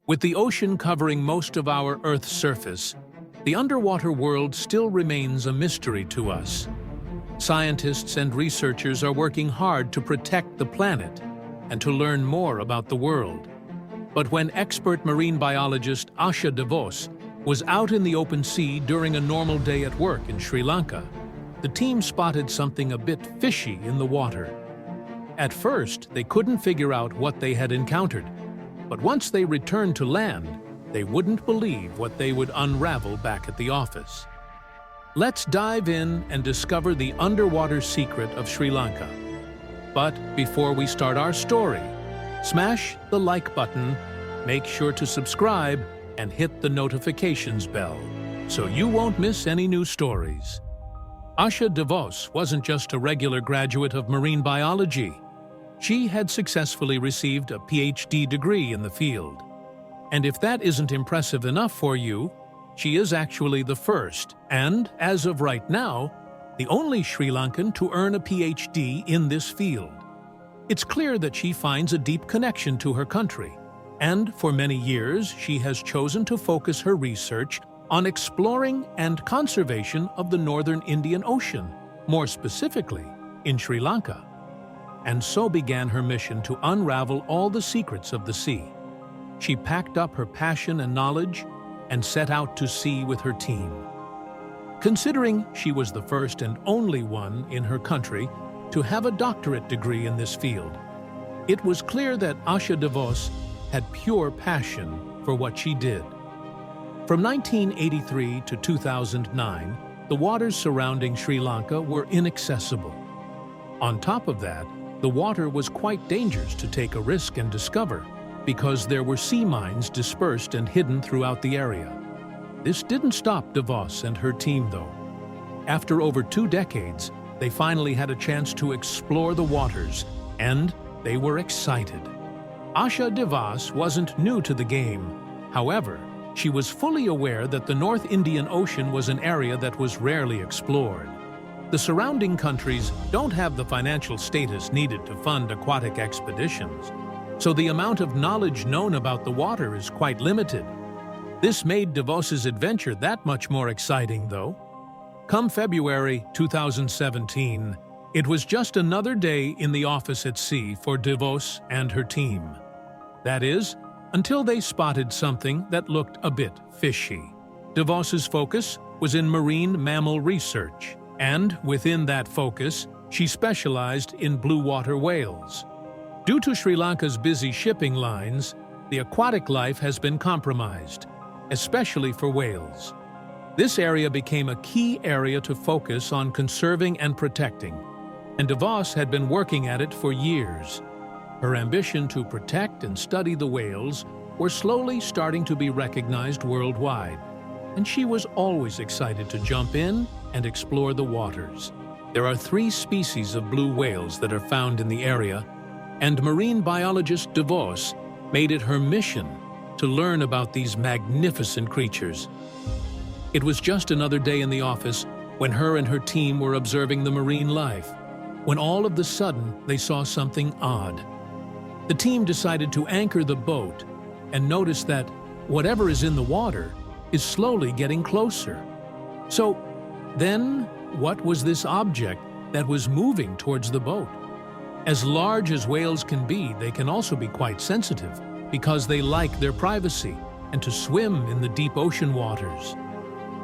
With the ocean covering most of our Earth's surface, the underwater world still remains a mystery to us. Scientists and researchers are working hard to protect the planet and to learn more about the world. But when expert marine biologist Asha de Vos was out in the open sea during a normal day at work in Sri Lanka, the team spotted something a bit fishy in the water. At first, they couldn't figure out what they had encountered, but once they returned to land, they wouldn't believe what they would unravel back at the office. Let's dive in and discover the underwater secret of Sri Lanka. But before we start our story, smash the like button, make sure to subscribe, and hit the notifications bell so you won't miss any new stories. Asha de Vos wasn't just a regular graduate of marine biology. She had successfully received a PhD degree in the field. And if that isn't impressive enough for you, she is actually the first, and, as of right now, the only Sri Lankan to earn a PhD in this field. It's clear that she finds a deep connection to her country, and for many years she has chosen to focus her research on exploring and conservation of the northern Indian Ocean, more specifically in Sri Lanka. And so began her mission to unravel all the secrets of the sea. She packed up her passion and knowledge and set out to sea with her team. Considering she was the first and only one in her country to have a doctorate degree in this field, it was clear that Asha de Vos had pure passion for what she did. From 1983 to 2009, the waters surrounding Sri Lanka were inaccessible. On top of that, the water was quite dangerous to take a risk and discover because there were sea mines dispersed and hidden throughout the area. This didn't stop DeVos and her team, though. After over 2 decades, they finally had a chance to explore the waters, and they were excited. Asha de Vos wasn't new to the game. However, she was fully aware that the North Indian Ocean was an area that was rarely explored. The surrounding countries don't have the financial status needed to fund aquatic expeditions, so the amount of knowledge known about the water is quite limited. This made DeVos's adventure that much more exciting, though. Come February 2017, it was just another day in the office at sea for DeVos and her team. That is, until they spotted something that looked a bit fishy. DeVos's focus was in marine mammal research, and within that focus, she specialized in blue water whales. Due to Sri Lanka's busy shipping lines, the aquatic life has been compromised, especially for whales. This area became a key area to focus on conserving and protecting, and DeVos had been working at it for years. Her ambition to protect and study the whales were slowly starting to be recognized worldwide, and she was always excited to jump in and explore the waters. There are 3 species of blue whales that are found in the area, and marine biologist DeVos made it her mission to learn about these magnificent creatures. It was just another day in the office when her and her team were observing the marine life, when all of a sudden they saw something odd. The team decided to anchor the boat and noticed that whatever is in the water is slowly getting closer. So then, what was this object that was moving towards the boat? As large as whales can be, they can also be quite sensitive because they like their privacy and to swim in the deep ocean waters.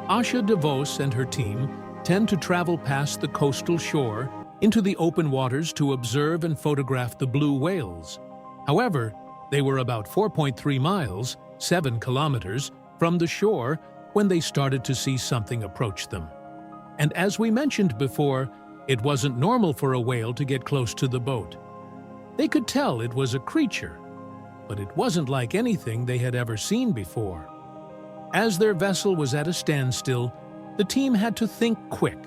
Asha de Vos and her team tend to travel past the coastal shore into the open waters to observe and photograph the blue whales. However, they were about 4.3 miles, 7 kilometers, from the shore when they started to see something approach them. And as we mentioned before, it wasn't normal for a whale to get close to the boat. They could tell it was a creature, but it wasn't like anything they had ever seen before. As their vessel was at a standstill, the team had to think quick.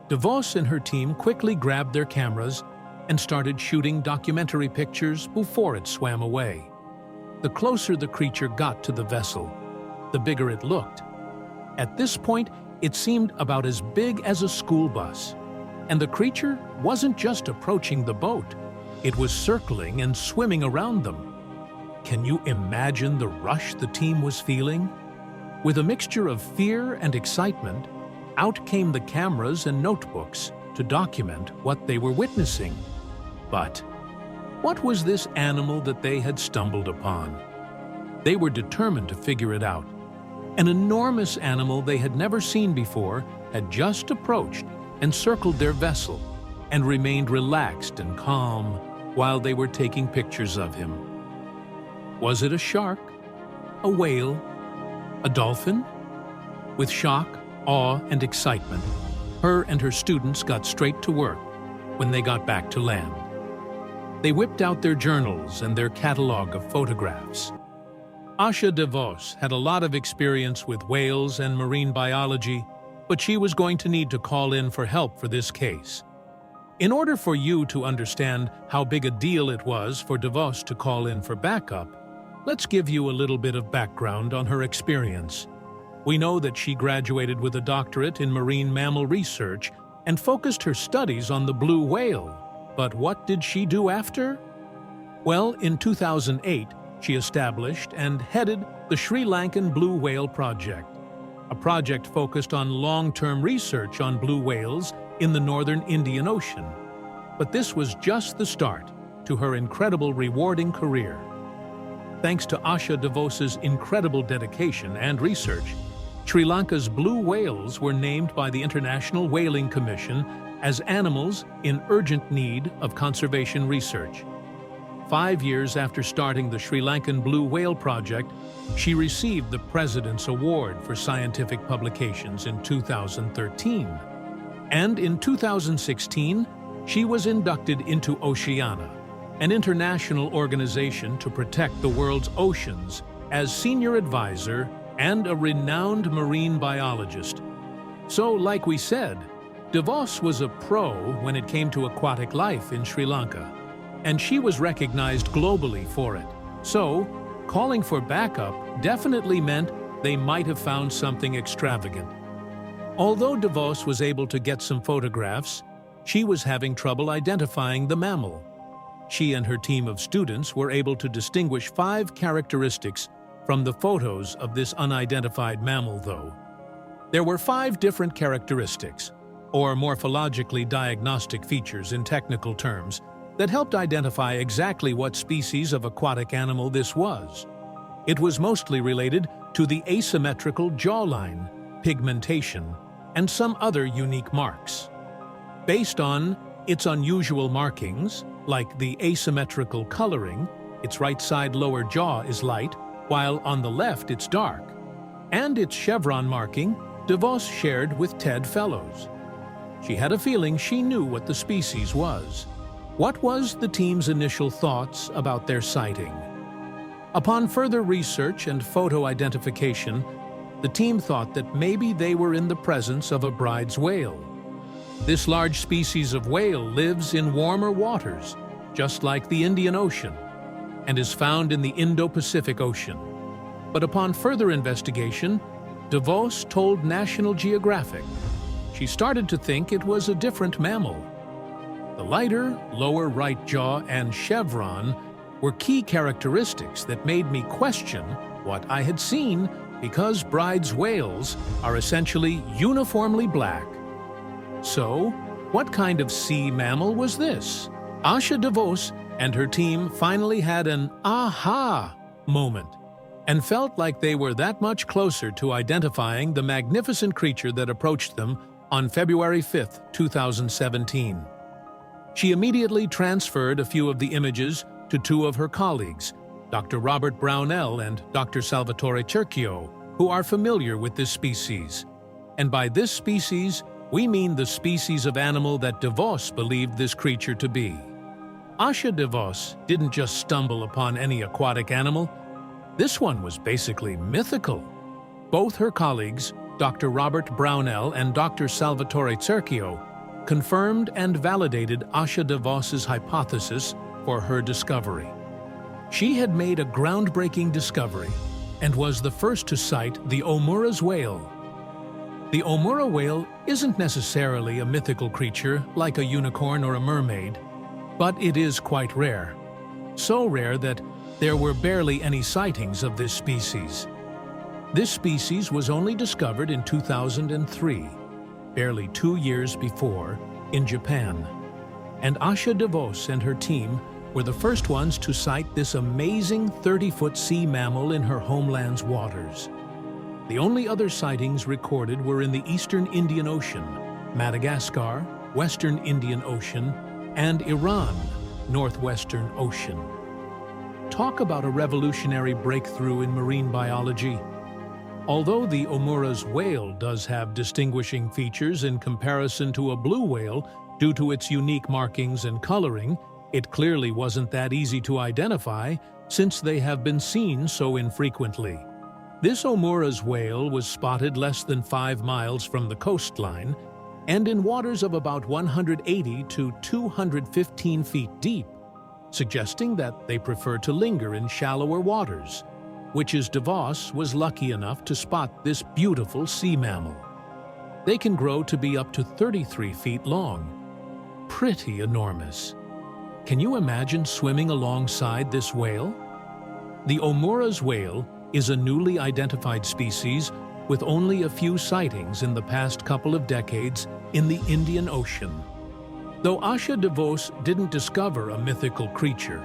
DeVos and her team quickly grabbed their cameras and started shooting documentary pictures before it swam away. The closer the creature got to the vessel, the bigger it looked. At this point, it seemed about as big as a school bus. And the creature wasn't just approaching the boat, it was circling and swimming around them. Can you imagine the rush the team was feeling? With a mixture of fear and excitement, out came the cameras and notebooks to document what they were witnessing. But what was this animal that they had stumbled upon? They were determined to figure it out. An enormous animal they had never seen before had just approached and circled their vessel and remained relaxed and calm while they were taking pictures of him. Was it a shark? A whale? A dolphin? With shock, awe, and excitement, her and her students got straight to work when they got back to land. They whipped out their journals and their catalog of photographs. Asha de Vos had a lot of experience with whales and marine biology, but she was going to need to call in for help for this case. In order for you to understand how big a deal it was for DeVos to call in for backup, let's give you a little bit of background on her experience. We know that she graduated with a doctorate in marine mammal research and focused her studies on the blue whale. But what did she do after? Well, in 2008, she established and headed the Sri Lankan Blue Whale Project, a project focused on long-term research on blue whales in the northern Indian Ocean. But this was just the start to her incredible, rewarding career. Thanks to Asha de Vos's incredible dedication and research, Sri Lanka's blue whales were named by the International Whaling Commission as animals in urgent need of conservation research. 5 years after starting the Sri Lankan Blue Whale Project, she received the President's Award for Scientific Publications in 2013. And in 2016, she was inducted into Oceana, an international organization to protect the world's oceans, as senior advisor and a renowned marine biologist. So, like we said, DeVos was a pro when it came to aquatic life in Sri Lanka, and she was recognized globally for it. So, calling for backup definitely meant they might have found something extravagant. Although DeVos was able to get some photographs, she was having trouble identifying the mammal. She and her team of students were able to distinguish 5 characteristics from the photos of this unidentified mammal, though. There were 5 different characteristics, or morphologically diagnostic features in technical terms, that helped identify exactly what species of aquatic animal this was. It was mostly related to the asymmetrical jawline, pigmentation, and some other unique marks. Based on its unusual markings, like the asymmetrical coloring, its right side lower jaw is light, while on the left it's dark, and its chevron marking, DeVos shared with Ted Fellows. She had a feeling she knew what the species was. What was the team's initial thoughts about their sighting? Upon further research and photo identification, the team thought that maybe they were in the presence of a bride's whale. This large species of whale lives in warmer waters, just like the Indian Ocean, and is found in the Indo-Pacific Ocean. But upon further investigation, DeVos told National Geographic she started to think it was a different mammal. The lighter, lower right jaw and chevron were key characteristics that made me question what I had seen, because bride's whales are essentially uniformly black. So, what kind of sea mammal was this? Asha de Vos and her team finally had an aha moment and felt like they were that much closer to identifying the magnificent creature that approached them on February 5, 2017. She immediately transferred a few of the images to 2 of her colleagues, Dr. Robert Brownell and Dr. Salvatore Cerchio, who are familiar with this species. And by this species, we mean the species of animal that DeVos believed this creature to be. Asha de Vos didn't just stumble upon any aquatic animal. This one was basically mythical. Both her colleagues, Dr. Robert Brownell and Dr. Salvatore Cerchio, confirmed and validated Asha de Vos's hypothesis for her discovery. She had made a groundbreaking discovery and was the first to cite the Omura's whale. The Omura whale isn't necessarily a mythical creature like a unicorn or a mermaid, but it is quite rare. So rare that there were barely any sightings of this species. This species was only discovered in 2003, barely 2 years before, in Japan. And Asha de Vos and her team were the first ones to sight this amazing 30-foot sea mammal in her homeland's waters. The only other sightings recorded were in the eastern Indian Ocean, Madagascar, western Indian Ocean, and Iran, northwestern ocean. Talk about a revolutionary breakthrough in marine biology. Although the Omura's whale does have distinguishing features in comparison to a blue whale due to its unique markings and coloring, it clearly wasn't that easy to identify since they have been seen so infrequently. This Omura's whale was spotted less than 5 miles from the coastline and in waters of about 180 to 215 feet deep, suggesting that they prefer to linger in shallower waters, which is DeVos was lucky enough to spot this beautiful sea mammal. They can grow to be up to 33 feet long. Pretty enormous. Can you imagine swimming alongside this whale? The Omura's whale is a newly identified species with only a few sightings in the past couple of decades in the Indian Ocean. Though Asha de Vos didn't discover a mythical creature,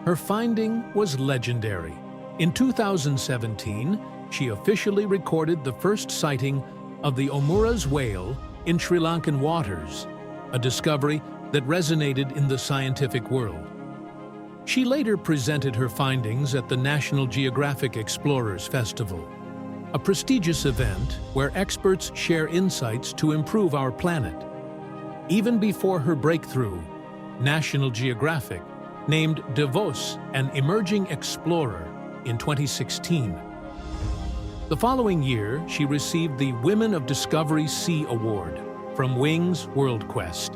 her finding was legendary. In 2017, she officially recorded the first sighting of the Omura's whale in Sri Lankan waters, a discovery that resonated in the scientific world. She later presented her findings at the National Geographic Explorers Festival, a prestigious event where experts share insights to improve our planet. Even before her breakthrough, National Geographic named DeVos an emerging explorer in 2016. The following year, she received the Women of Discovery Sea Award from Wings World Quest.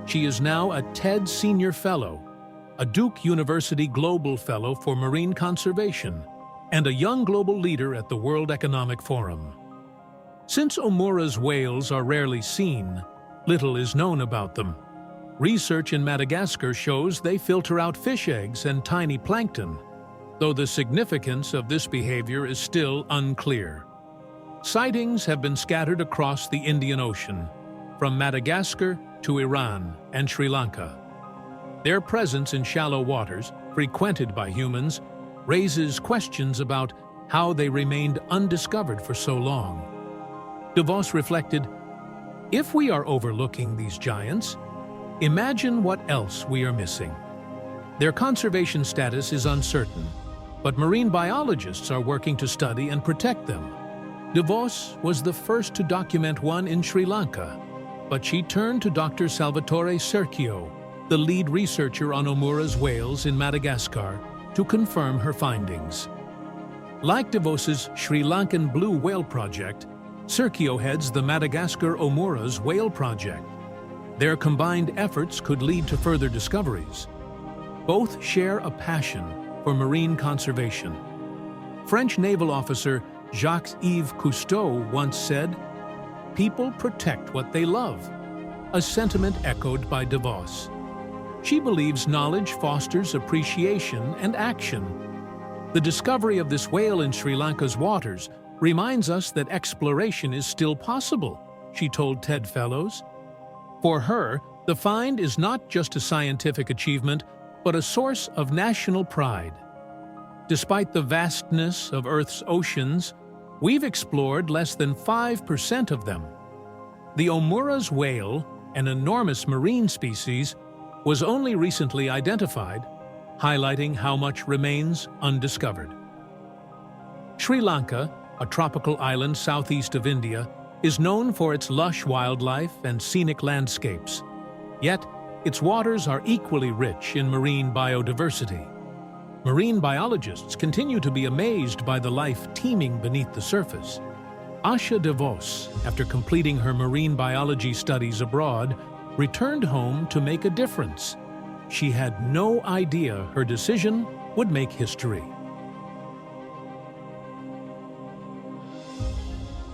She is now a TED Senior Fellow, a Duke University Global Fellow for Marine Conservation, and a young global leader at the World Economic Forum. Since Omura's whales are rarely seen, little is known about them. Research in Madagascar shows they filter out fish eggs and tiny plankton, though the significance of this behavior is still unclear. Sightings have been scattered across the Indian Ocean, from Madagascar to Iran and Sri Lanka. Their presence in shallow waters, frequented by humans, raises questions about how they remained undiscovered for so long. DeVos reflected, "If we are overlooking these giants, imagine what else we are missing." Their conservation status is uncertain, but marine biologists are working to study and protect them. DeVos was the first to document one in Sri Lanka, but she turned to Dr. Salvatore Serchio, the lead researcher on Omura's whales in Madagascar, to confirm her findings. Like DeVos's Sri Lankan Blue Whale Project, Serchio heads the Madagascar Omura's Whale Project. Their combined efforts could lead to further discoveries. Both share a passion for marine conservation. French naval officer Jacques-Yves Cousteau once said, "People protect what they love," a sentiment echoed by DeVos. She believes knowledge fosters appreciation and action. The discovery of this whale in Sri Lanka's waters reminds us that exploration is still possible, she told TED Fellows. For her, the find is not just a scientific achievement, but a source of national pride. Despite the vastness of Earth's oceans, we've explored less than 5% of them. The Omura's whale, an enormous marine species, was only recently identified, highlighting how much remains undiscovered. Sri Lanka, a tropical island southeast of India, is known for its lush wildlife and scenic landscapes. Yet, its waters are equally rich in marine biodiversity. Marine biologists continue to be amazed by the life teeming beneath the surface. Asha de Vos, after completing her marine biology studies abroad, returned home to make a difference. She had no idea her decision would make history.